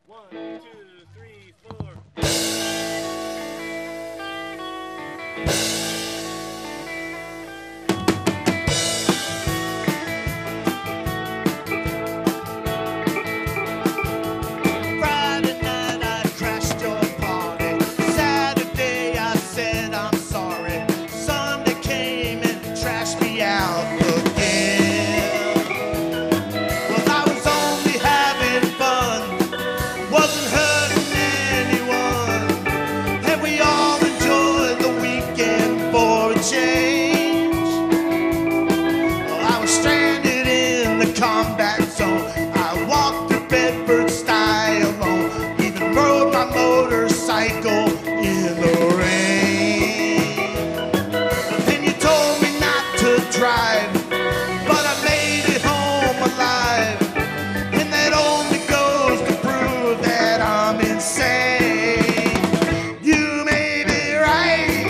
1, 2, 3, 4. Friday night I crashed your party. Saturday I said I'm sorry. Sunday came and trashed me out again. Well, I was only having fun, wasn't hurting anyone, and we all enjoyed the weekend for a change. Well, I was stranded in the combat zone. I walked through Bedford style alone, even rode my motorcycle in the rain. Then you told me not to drive, but I made it home alive, and that only goes to prove that I'm insane. You may be right,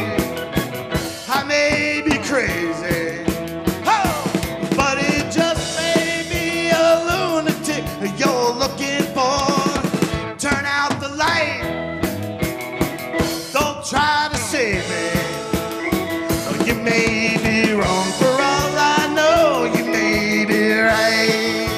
I may be crazy, but it just may be a lunatic you're looking for. Turn out the light, don't try to save me. You may be wrong, for all I know, you may be right.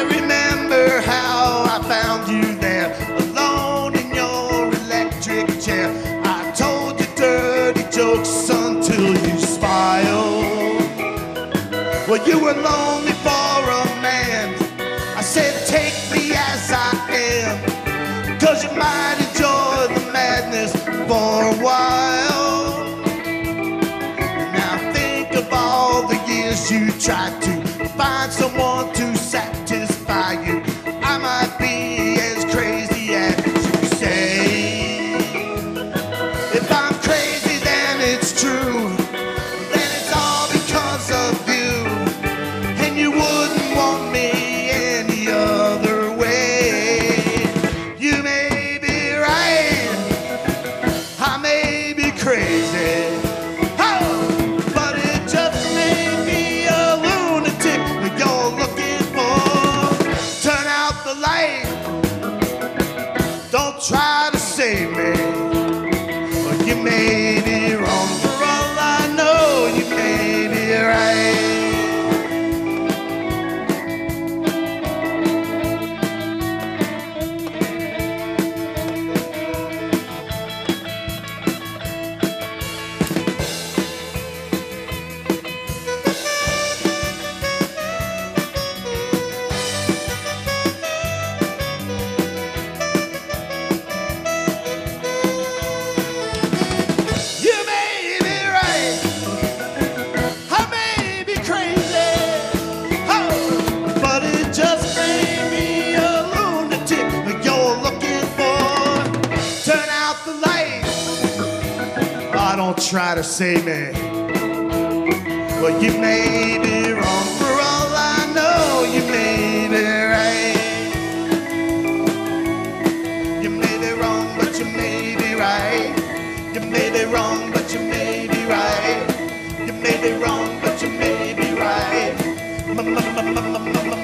Remember how I found you there, alone in your electric chair. I told you dirty jokes until you smiled. Well, you were lonely for a man. I said, take me as I am, 'cause you might enjoy the madness for a while. Now think of all the years you tried to find someone to satisfy you. I might be as crazy as you say. If I'm crazy, then it's true. Then it's all because of you, and you wouldn't want me any other way. You may be right, I may be crazy, but it just may be a lunatic you're looking for. Turn out the light, don't try to save me. You may be wrong, for all I know, you may be right. You may be right, I may be crazy, but it just may be a lunatic you're looking for. Turn out the light, oh, don't try to save me. Well, you may be wrong, for all I know, you may be right. You may be wrong, but you may be right. You may be wrong, but you may be right. You may be wrong, but you may be right.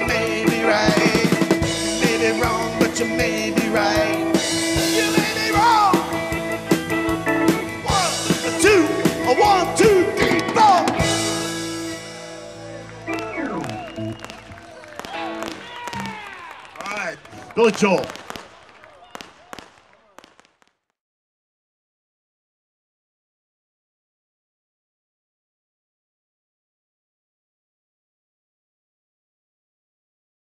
May be right. You may be wrong, but you may be right. You may be wrong. 1, 2, 1, 2, 3, 4. All right, Billy Joel.